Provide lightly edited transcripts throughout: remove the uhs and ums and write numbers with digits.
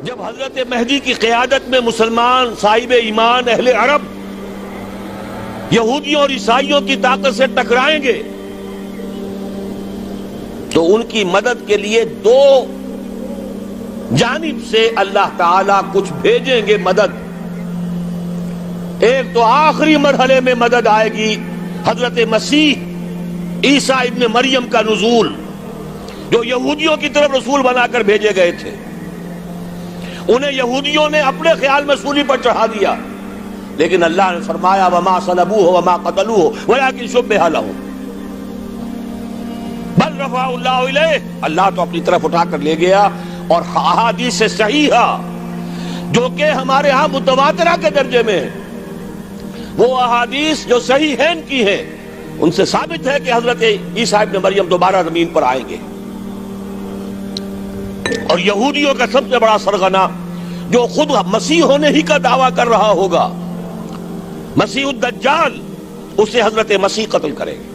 جب حضرت مہدی کی قیادت میں مسلمان صاحب ایمان اہل عرب یہودیوں اور عیسائیوں کی طاقت سے ٹکرائیں گے تو ان کی مدد کے لیے دو جانب سے اللہ تعالیٰ کچھ بھیجیں گے مدد. ایک تو آخری مرحلے میں مدد آئے گی حضرت مسیح عیسیٰ ابن مریم کا نزول، جو یہودیوں کی طرف رسول بنا کر بھیجے گئے تھے. انہیں یہودیوں نے اپنے خیال میں سولی پر چڑھا دیا، لیکن اللہ نے فرمایا وما صلبوہ وما قتلوہ ولکن شبہ لہم بل رفعہ اللہ الیہ. اللہ تو اپنی طرف اٹھا کر لے گیا. اور احادیث صحیحہ جو کہ ہمارے ہاں متواترہ کے درجے میں وہ احادیث جو صحیحین کی ہیں ان سے ثابت ہے کہ حضرت عیسیٰ ابن مریم دوبارہ زمین پر آئیں گے. اور یہودیوں کا سب سے بڑا سرغنہ جو خود مسیح ہونے ہی کا دعویٰ کر رہا ہوگا، مسیح الدجال، اسے حضرت مسیح قتل کرے گے.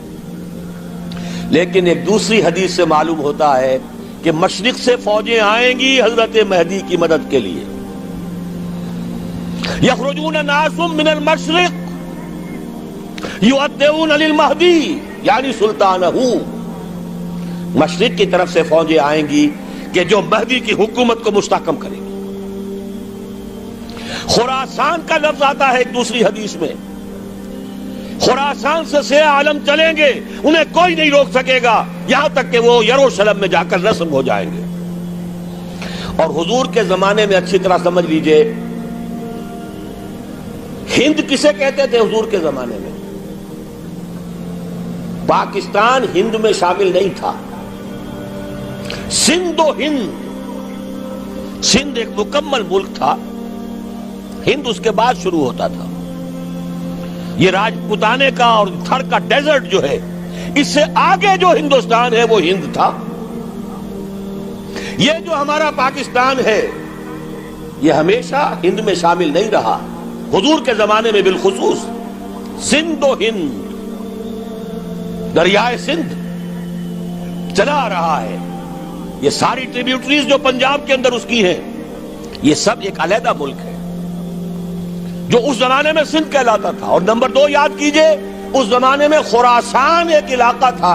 لیکن ایک دوسری حدیث سے معلوم ہوتا ہے کہ مشرق سے فوجیں آئیں گی حضرت مہدی کی مدد کے لیے. یخرجون ناس من المشرق یؤدون للمہدی یعنی سلطانہ. مشرق کی طرف سے فوجیں آئیں گی کہ جو مہدی کی حکومت کو مستحکم کریں گی. خراسان کا لفظ آتا ہے ایک دوسری حدیث میں. خراسان سے سیاہ عالم چلیں گے، انہیں کوئی نہیں روک سکے گا یہاں تک کہ وہ یروشلم میں جا کر نصب ہو جائیں گے. اور حضور کے زمانے میں اچھی طرح سمجھ لیجئے، ہند کسے کہتے تھے حضور کے زمانے میں؟ پاکستان ہند میں شامل نہیں تھا. سندھ و ہند، سندھ ایک مکمل ملک تھا، ہند اس کے بعد شروع ہوتا تھا. یہ راجپوتانے کا اور تھر کا ڈیزرٹ جو ہے، اس سے آگے جو ہندوستان ہے وہ ہند تھا. یہ جو ہمارا پاکستان ہے یہ ہمیشہ ہند میں شامل نہیں رہا. حضور کے زمانے میں بالخصوص سندھ و ہند، دریائے سندھ چلا آ رہا ہے. یہ ساری ٹریبیوٹریز جو پنجاب کے اندر اس کی ہیں، یہ سب ایک علیحدہ ملک ہے جو اس زمانے میں سندھ کہلاتا تھا. اور نمبر 2 یاد کیجئے، اس زمانے میں خراسان ایک علاقہ تھا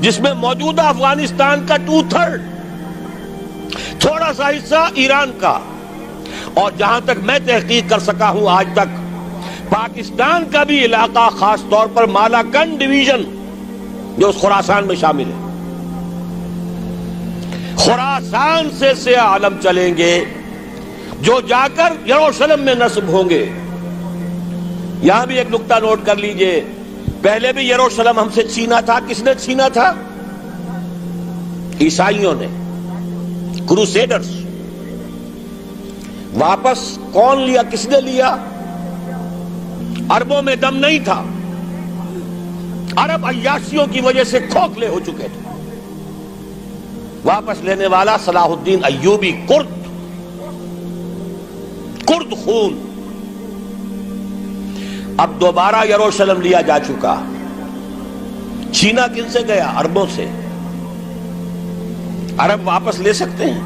جس میں موجودہ افغانستان کا 2/3، تھوڑا سا حصہ ایران کا، اور جہاں تک میں تحقیق کر سکا ہوں آج تک پاکستان کا بھی علاقہ، خاص طور پر مالاکنڈ ڈویژن جو اس خراسان میں شامل ہے. خراسان سے سیاہ عالم چلیں گے جو جا کر یروشلم میں نصب ہوں گے. یہاں بھی ایک نقطہ نوٹ کر لیجئے، پہلے بھی یروشلم ہم سے چھینا تھا. کس نے چھینا تھا؟ عیسائیوں نے، کروسیڈرز. واپس کون لیا؟ کس نے لیا؟ عربوں میں دم نہیں تھا، عرب عیاشیوں کی وجہ سے کھوکھلے ہو چکے تھے. واپس لینے والا صلاح الدین ایوبی، کرد خون. اب دوبارہ یروشلم لیا جا چکا. چھینا کن سے گیا؟ عربوں سے. عرب واپس لے سکتے ہیں؟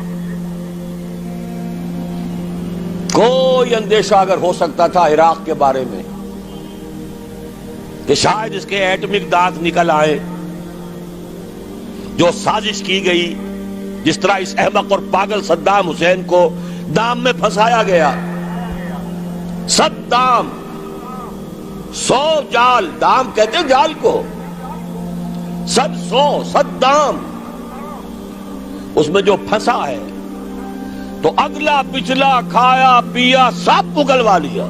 کوئی اندیشہ اگر ہو سکتا تھا عراق کے بارے میں کہ شاید اس کے ایٹمک دانت نکل آئے، جو سازش کی گئی، جس طرح اس احمق اور پاگل صدام حسین کو دام میں پھنسایا گیا. صدام 100 جال، دام کہتے ہیں جال کو، صدام اس میں جو پھنسا ہے تو اگلا پچھلا کھایا پیا سب پگلوا لیا.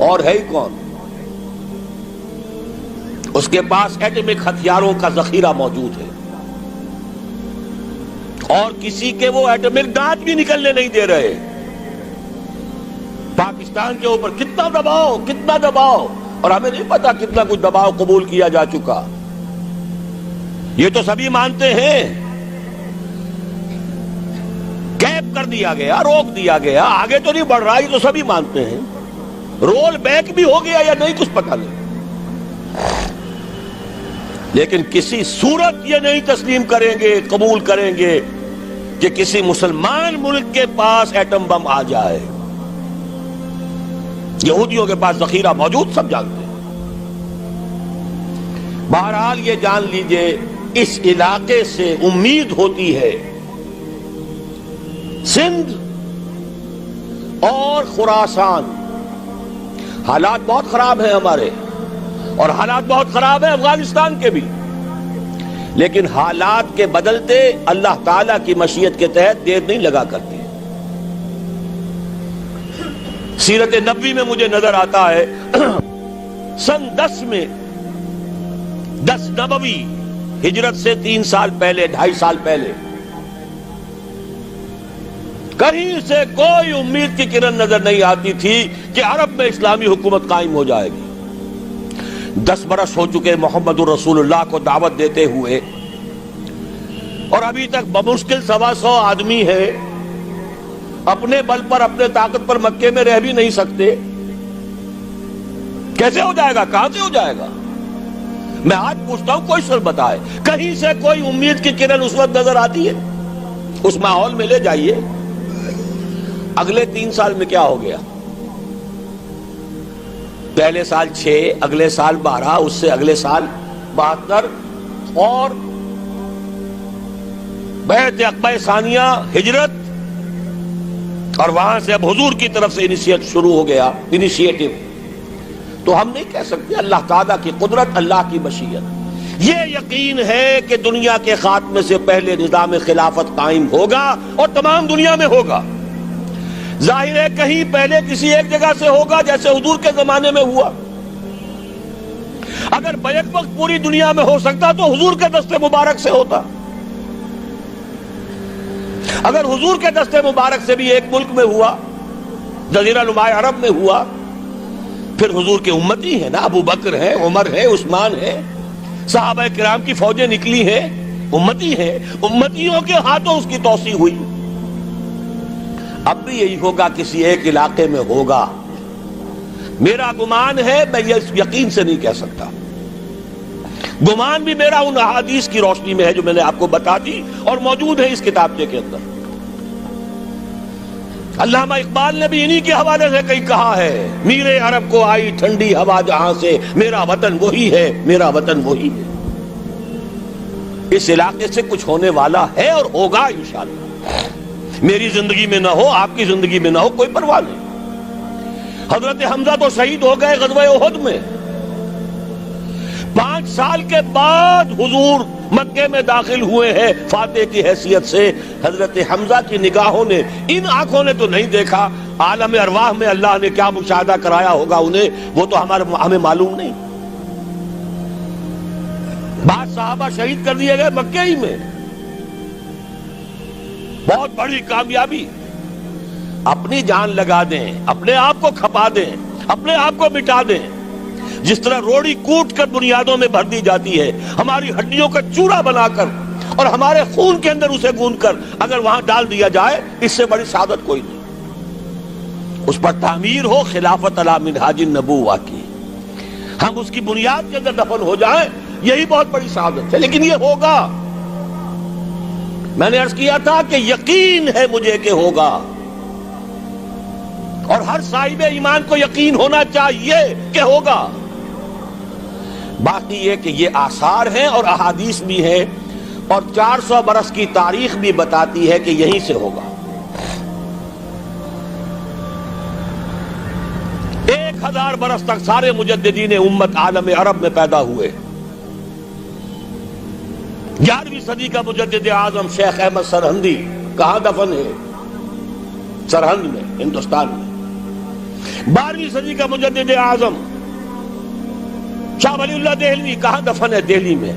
اور ہے ہی کون؟ اس کے پاس ایٹمک ہتھیاروں کا ذخیرہ موجود ہے، اور کسی کے وہ ایٹمک دانت بھی نکلنے نہیں دے رہے. پاکستان کے اوپر کتنا دباؤ، اور ہمیں نہیں پتا کتنا کچھ دباؤ قبول کیا جا چکا. یہ تو سبھی مانتے ہیں. کیپ کر دیا گیا، روک دیا گیا، آگے تو نہیں بڑھ رہا، یہ تو سبھی مانتے ہیں. رول بیک بھی ہو گیا یا نہیں کچھ پتہ نہیں. لیکن کسی صورت یہ نہیں تسلیم کریں گے، قبول کریں گے کہ کسی مسلمان ملک کے پاس ایٹم بم آ جائے. یہودیوں کے پاس ذخیرہ موجود، سب جانتے ہیں. بہرحال یہ جان لیجئے اس علاقے سے امید ہوتی ہے. سندھ اور خراسان حالات بہت خراب ہیں ہمارے، اور حالات بہت خراب ہیں افغانستان کے بھی، لیکن حالات کے بدلتے اللہ تعالیٰ کی مشیت کے تحت دیر نہیں لگا کرتی. سیرت نبوی میں مجھے نظر آتا ہے سن 10 میں 10 نبوی ہجرت سے 3 سال پہلے 2.5 سال پہلے کہیں سے کوئی امید کی کرن نظر نہیں آتی تھی کہ عرب میں اسلامی حکومت قائم ہو جائے گی. 10 برس ہو چکے محمد الرسول اللہ کو دعوت دیتے ہوئے، اور ابھی تک بمشکل 125 آدمی ہے. اپنے بل پر اپنے طاقت پر مکے میں رہ بھی نہیں سکتے. کیسے ہو جائے گا؟ کہاں سے ہو جائے گا؟ میں آج پوچھتا ہوں، کوئی سر بتائے کہیں سے کوئی امید کی کرن اس وقت نظر آتی ہے؟ اس ماحول میں لے جائیے. اگلے 3 سال میں کیا ہو گیا؟ پہلے سال 6، اگلے سال 12، اس سے اگلے سال 72، اور بیعت عقبہ ثانیہ ہجرت، اور وہاں سے اب حضور کی طرف سے انیشیٹ شروع ہو گیا، انیشیٹو. تو ہم نہیں کہہ سکتے اللہ تعالیٰ کی قدرت، اللہ کی مشیت. یہ یقین ہے کہ دنیا کے خاتمے سے پہلے نظام خلافت قائم ہوگا، اور تمام دنیا میں ہوگا. ظاہر ہے کہیں پہلے کسی ایک جگہ سے ہوگا، جیسے حضور کے زمانے میں ہوا. اگر بیک وقت پوری دنیا میں ہو سکتا تو حضور کے دست مبارک سے ہوتا. اگر حضور کے دست مبارک سے بھی ایک ملک میں ہوا، جزیرہ نما عرب میں ہوا، پھر حضور کے امتی ہیں نا، ابو بکر ہے، عمر ہے، عثمان ہے، صحابہ کرام کی فوجیں نکلی ہیں، امتی ہیں. امتیوں کے ہاتھوں اس کی توسیع ہوئی. اب بھی یہی ہوگا، کسی ایک علاقے میں ہوگا. میرا گمان ہے، میں یہ یقین سے نہیں کہہ سکتا. گمان بھی میرا ان احادیث کی روشنی میں ہے جو میں نے آپ کو بتا دی اور موجود ہے اس کتابچے کے اندر. علامہ اقبال نے بھی انہی کے حوالے سے کئی کہا ہے، میرے عرب کو آئی ٹھنڈی ہوا جہاں سے، میرا وطن وہی ہے، میرا وطن وہی ہے. اس علاقے سے کچھ ہونے والا ہے اور ہوگا انشاءاللہ. میری زندگی میں نہ ہو، آپ کی زندگی میں نہ ہو، کوئی پرواہ نہیں. حضرت حمزہ تو شہید ہو گئے غزوہ احد میں. 5 سال کے بعد حضور مکے میں داخل ہوئے ہیں فاتح کی حیثیت سے. حضرت حمزہ کی نگاہوں نے، ان آنکھوں نے تو نہیں دیکھا، عالم ارواح میں اللہ نے کیا مشاہدہ کرایا ہوگا انہیں، وہ تو ہمیں معلوم نہیں. بعض صحابہ شہید کر دیے گئے مکے ہی میں. بہت بڑی کامیابی. اپنی جان لگا دیں، اپنے آپ کو کھپا دیں، اپنے آپ کو مٹا دیں. جس طرح روڑی کوٹ کر بنیادوں میں بھر دی جاتی ہے، ہماری ہڈیوں کا چورا بنا کر اور ہمارے خون کے اندر اسے گوندھ کر اگر وہاں ڈال دیا جائے، اس سے بڑی سعادت کوئی نہیں. اس پر تعمیر ہو خلافت علی منہاج النبوہ کی، ہم اس کی بنیاد کے اندر دفن ہو جائیں، یہی بہت بڑی سعادت ہے. لیکن یہ ہوگا. میں نے عرض کیا تھا کہ یقین ہے مجھے کہ ہوگا، اور ہر صاحب ایمان کو یقین ہونا چاہیے کہ ہوگا. باقی یہ کہ یہ آثار ہیں اور احادیث بھی ہیں، اور 400 برس کی تاریخ بھی بتاتی ہے کہ یہیں سے ہوگا. 1000 برس تک سارے مجددین امت عالم عرب میں پیدا ہوئے. 11ویں صدی کا مجدد اعظم شیخ احمد سرہندی کہاں دفن ہے؟ سرہند میں، ہندوستان میں. 12ویں صدی کا مجدد اعظم شاہ ولی اللہ دہلوی کہاں دفن ہے؟ دہلی میں.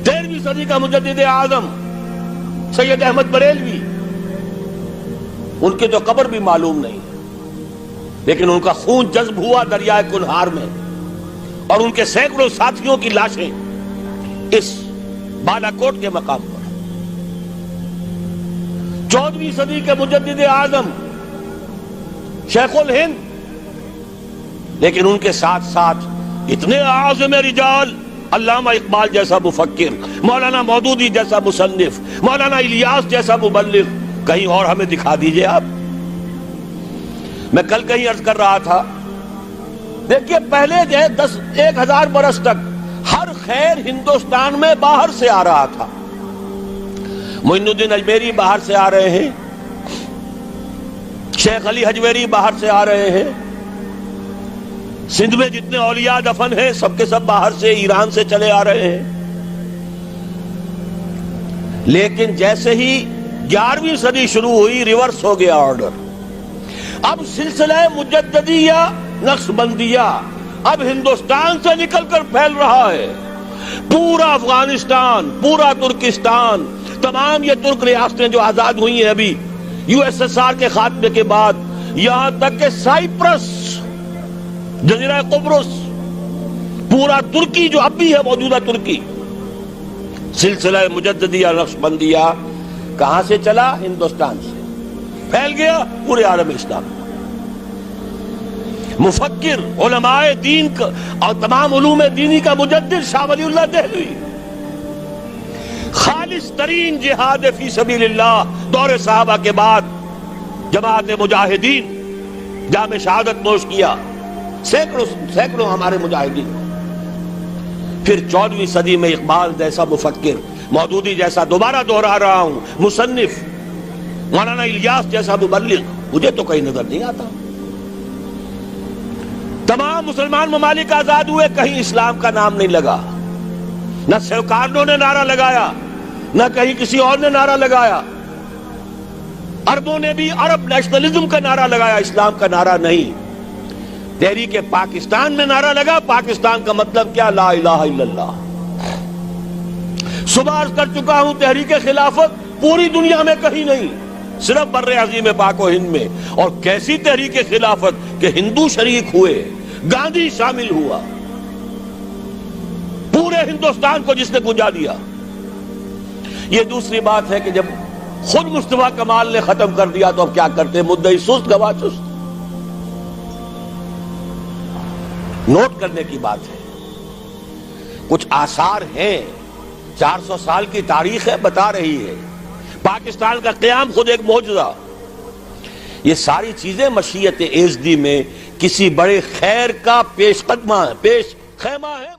13ویں صدی کا مجدد اعظم سید احمد بریلوی، ان کی تو قبر بھی معلوم نہیں، لیکن ان کا خون جذب ہوا دریائے کنہار میں، اور ان کے سینکڑوں ساتھیوں کی لاشیں اس بالا کوٹ کے مقام پر. 14ویں صدی کے مجدد اعظم شیخ الہند، لیکن ان کے ساتھ ساتھ اتنے اعظم رجال علامہ اقبال جیسا مفکر، مولانا مودودی جیسا مصنف، مولانا الیاس جیسا مبلغ کہیں اور ہمیں دکھا دیجئے آپ۔ میں کل کہیں عرض کر رہا تھا، دیکھیے پہلے جو ہے 1000 برس تک ہر خیر ہندوستان میں باہر سے آ رہا تھا۔ معین الدین اجمیری باہر سے آ رہے ہیں، شیخ علی حجویری باہر سے آ رہے ہیں، سندھ میں جتنے اولیاء دفن ہیں سب کے سب باہر سے، ایران سے چلے آ رہے ہیں۔ لیکن جیسے ہی 11ویں صدی شروع ہوئی، ریورس ہو گیا آرڈر۔ اب سلسلہ مجددیہ نقشبندیہ اب ہندوستان سے نکل کر پھیل رہا ہے۔ پورا افغانستان، پورا ترکستان، تمام یہ ترک ریاستیں جو آزاد ہوئی ہیں ابھی یو ایس ایس آر کے خاتمے کے بعد، یہاں تک کہ سائپرس، جزیرہ قبرص، پورا ترکی جو اب بھی ہے موجودہ ترکی، سلسلہ مجددیہ نقشبندیہ کہاں سے چلا؟ ہندوستان سے پھیل گیا پورے عالم اسلام۔ مفکر، علماء دین اور تمام علوم دینی کا مجدد شاہ ولی اللہ دہلوی، خالص ترین جہاد فی سبیل اللہ دور صحابہ کے بعد جماعت مجاہدین جام شہادت نوش کیا، سینکڑوں ہمارے مجاہدین۔ پھر 14ویں صدی میں اقبال جیسا مفکر، مودودی جیسا، دوبارہ دوہرا رہا ہوں، مصنف، مولانا الیاس جیسا مبلغ مجھے تو کہیں نظر نہیں آتا۔ تمام مسلمان ممالک آزاد ہوئے، کہیں اسلام کا نام نہیں لگا، نہ سیوکارنوں نے نعرہ لگایا، نہ کہیں کسی اور نے نعرہ لگایا۔ عربوں نے بھی عرب نیشنلزم کا نعرہ لگایا، اسلام کا نعرہ نہیں۔ تحریک پاکستان میں نعرہ لگا، پاکستان کا مطلب کیا؟ لا الہ الا اللہ۔ صبح عرض کر چکا ہوں، تحریک خلافت پوری دنیا میں کہیں نہیں، صرف بر عظیم پاک و ہند میں۔ اور کیسی تحریک خلافت کہ ہندو شریک ہوئے، گاندھی شامل ہوا، پورے ہندوستان کو جس نے گنجا دیا۔ یہ دوسری بات ہے کہ جب خود مصطفیٰ کمال نے ختم کر دیا تو اب کیا کرتے؟ مدعی سست گواہ چست۔ نوٹ کرنے کی بات ہے، کچھ آثار ہیں، 400 سال کی تاریخ ہے، بتا رہی ہے پاکستان کا قیام خود ایک معجزہ۔ یہ ساری چیزیں مشیت ایزدی میں کسی بڑے خیر کا پیش خیمہ ہے۔